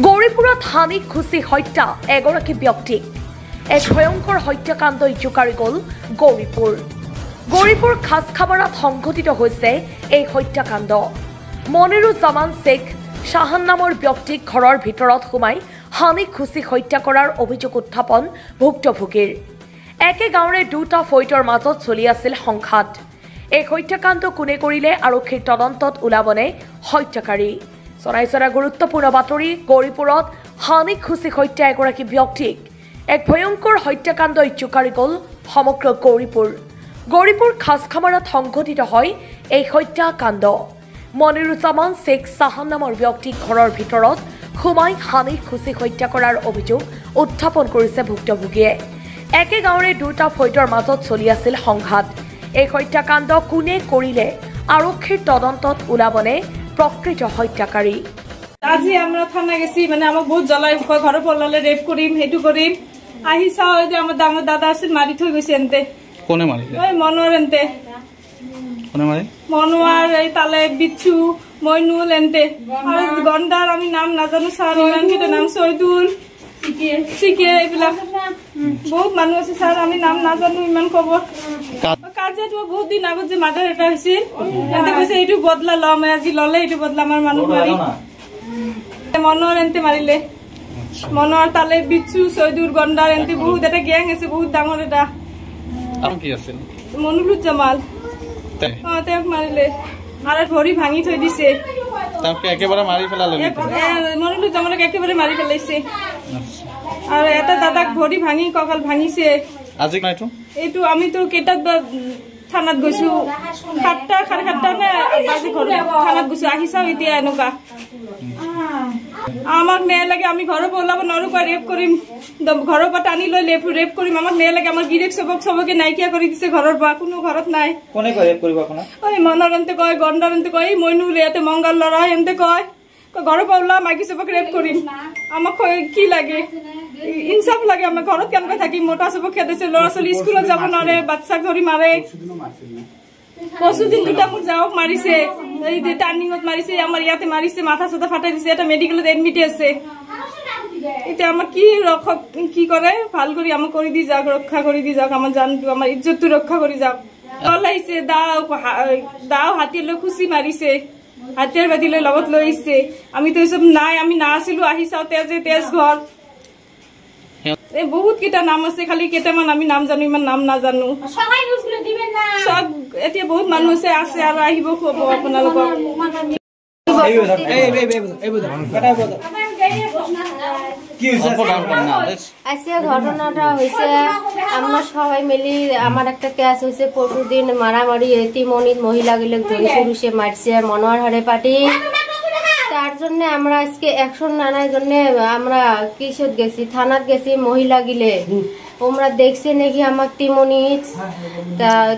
গৌৰীপুৰত হানি খুচি হত্যা এগৰাকী ব্যক্তিক এক ভয়ংকৰ হত্যাকাণ্ড জোকাৰি গ'ল গৌৰীপুৰ খাছখাবাৰাত সংঘটিত হৈছে এই হত্যাকাণ্ড। মনিৰুজ্জামান শেখ শাহান নামৰ ব্যক্তিক ঘৰৰ ভিতৰত সোমাই হানি খুচি হত্যা কৰাৰ অভিযোগ উত্থাপন ভুক্তভোগীৰ। একে গাঁৱৰে দুটা ফৈটৰ মাজত চলি আছিল সংঘাত। এই হত্যাকাণ্ড কোনে কৰিলে আৰক্ষীৰ তদন্তত ওলাবনে হত্যাকাৰী। চৰাইচৰা গুৰুত্বপূৰ্ণ বাতৰি। গৌৰীপুৰত হানি খুচি হত্যা এগৰাকী ব্যক্তিক এক ভয়ংকৰ হত্যাকাণ্ড জোকাৰি গ'ল সমগ্ৰ গৌৰীপুৰ খাছখামাৰাত সংঘটিত হয় এই হত্যাকাণ্ড। মনিৰুজ্জামান শেখ শাহান নামৰ ব্যক্তিক ঘৰৰ ভিতৰত সোমাই হানি খুচি হত্যা কৰাৰ অভিযোগ উত্থাপন কৰিছে ভুক্তভোগীয়ে। একে গাঁৱৰে দুটা ফৈটৰ মাজত চলি আছিল সংঘাত। এই হত্যাকাণ্ড কোনে কৰিলে আৰক্ষীৰ তদন্তত ওলাবনে প্ৰকৃত হত্যাকাৰী। আজি আমরা থানা গেছি, মানে আমাক বহুত জ্বলাই ঘরে পড়লে রেপ করিম সেইটো করিম। আহি চাও যে আমার ডাঙর দাদা আছিল মারি থৈ গৈছে এনতে। কোনে মারিলে? ওই মনোয়ার এনতে। কোনে মারি? মনোয়ার, এই তালে বিচ্ছু, মইনুল এনতে। আর গন্ডার আমি নাম নাজানো স্যার, ইমান কিটা নাম সৈদুল শিকে এইবিলাক বহুত মানুহ আছে স্যার, আমি নাম নাজানো ইমান খবর। কাজে তো বহুত দিন আগত যে মাৰ্ডাৰ এটা হৈছিল এনতে কৈছে এইটো বদলা লম, আজি ললে এইটো বদলা আমার মানুহ মারি। মনোয়ার এনতে মারিলে, মনোয়ার তালে বিচ্ছু সৈদুর গন্ডার এনতে বহুত এটা গ্যাং আছে, বহুত ডাঙর এটা। মনিরুজ্জামান তেওঁক মারিলে আর ভরি ভাঙি থৈ দিছে। মনিরুজ্জামানক একেবারে মারি ফেলাইছে। আর এটা দাদাক ভরি ভাঙি কঁকাল ভাঙিছে। এইটো আমি তো কেইটাত থানাত গৈছো, 7টা 7:30 নে বাজি ঘৰ থানাত গৈছো। আহি চাও এতিয়া এনেকুৱা আমাক নেয় লাগে, আমি ঘৰৰ পৰা ওলাব নোৱাৰো, কৈ ৰেপ কৰিম, ঘৰৰ পৰা টানি লৈ ৰেপ কৰিম। আমাক নেয় লাগে, আমাৰ গিৰেক চবকে নাইকিয়া কৰি দিছে, ঘৰৰ পৰা কোনো ঘৰত নাই। কোনে কয় ৰেপ কৰিব আপোনাক? ওই মনৰ এনতে কয়, গন্ডাৰ এনতে কয়, মইনুল ইয়াতে মংগল ল'ৰা এনতে কয়, ঘৰৰ পৰা ওলা মাইকী চবক ৰেপ কৰিম। আমাক কি লাগে? ইনসাফ লাগে। আমাৰ ঘৰত কেনেকৈ থাকিম? মোটা চবক খেদাইছে, ল'ৰা ছোৱালী স্কুলত যাব নোৱাৰে, বাচ্চাক ধৰি মাৰে। পৰশুদিন দুটা মোৰ যাওক মাৰিছে, এই টাৰ্ণিঙত মাৰিছে, আমাৰ ইয়াতে মাৰিছে, মাথা চাথা ফাটাই দিছে, এটা মেডিকেলত এডমিট আছে। এতিয়া আমাক কি কৰে? ভাল কৰি আমাক কৰি দি যাওক, ৰক্ষা কৰি দি যাওক, আমাৰ জানটো আমাৰ ইজ্জতটো ৰক্ষা কৰি যাওক। ওলাইছে দাও হাতীয়ে লৈ খুচি মাৰিছে, হাতীয়াৰ বাতি লৈ লগত লৈ আহিছে। আমিতো এইসব নাই, আমি নাছিলো। আহি চাও তেজ ঘৰ, বহুত কেইটা নাম আছে, খালি কেইটামান আমি নাম জানো, ইমান নাম নাজানো। সব এতিয়া বহুত মানুহ আছে আৰু আহিব খুৱাব আপোনালোকক। ঘটনাটা হয়েছে আমরা সবাই মিলি, আমার একটা কেস হয়েছে পরশুদিন মারামারি, তিমনিত মহিলাগুলো ধরে পুরুষে মারছে মনোয়ার হারে পাটি। তার জন্য আমরা আজকে অ্যাকশন নেওয়ার জন্য আমরা কিশোর গেছি, থানাত গেছি। মহিলা গিলে ওমরা দেখছে নাকি আমার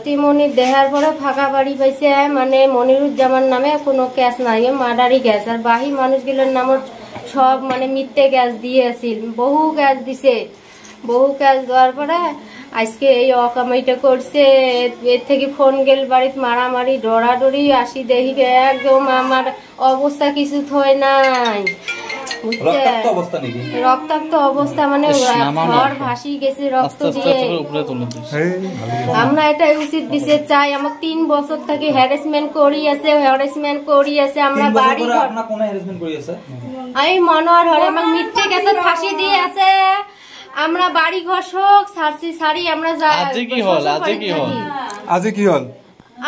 তিমনি দেখার পরে ফাঁকা বাড়ি পাইছে, মানে মনিরুজ্জামান নামে কোনো ক্যাশ নাই, মার্ডারি গ্যাস। আর বাহি মানুষগুলোর নামত সব মানে মিথ্যে গ্যাস দিয়ে আসিল, বহু গ্যাস দিছে। বহু গ্যাস দেওয়ার পরে আজকে এই অকামাইটা করছে। এর থেকে ফোন গেল বাড়িতে মারামারি ডরাডরি, আসি দেখি একদম আমার অবস্থা কিছু থয় নাই, রক্তাক্ত অবস্থা, মানে ঘর ভাসি গেছে রক্ত দিয়ে। আমরা এটা উচিত বিচার চাই। আমার 3 বছর থেকে হ্যারাসমেন্ট করি আছে। আমরা বাড়ি এই মনোয়ার হরে আমার মিথ্যে গেছে, ফাঁসি দিয়ে আছে। আমরা বাড়ি ঘর শোক সারি আমরা আজি কি হল?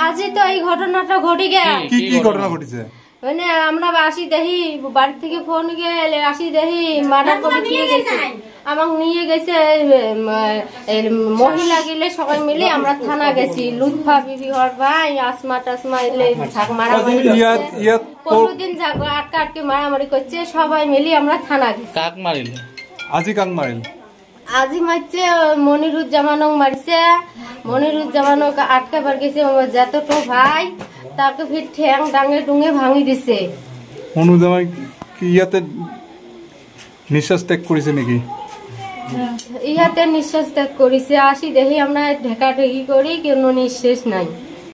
আজি তো এই ঘটনাটা ঘটে গেল। কি ঘটনা ঘটেছে? মানে আমরা আসি দেখি বাড়ি থেকে ফোন গেলে, আসি দেখি মার্ডার করে নিয়ে গেছে। আমাকে নিয়ে গেছে মহিলা গেলে সবাই মিলে আমরা থানা গেছি। লুৎফা বিবি হর ভাই আসমা টাসমা এলে মারামারি, পরশুদিন আটকে মারামারি করছে, সবাই মিলে আমরা থানা গেছি। কাক মারিল? আজি মারছে মনিরুজ্জামানক মারছে। মনিরুজ্জামানক আটকাবার গেছে যতটো ভাই, তাকে ফির ঠ্যাং ডাঙে ডুঙে ভাঙি দিছে। অনুজামাই কি ইয়াতে নিঃশ্বাস ত্যাগ করেছে নাকি? ইয়াতে নিঃশ্বাস ত্যাগ করেছে। আসি দেখি আমরা ঢেকা ঢেকি করি, কোনো নিঃশ্বাস নাই।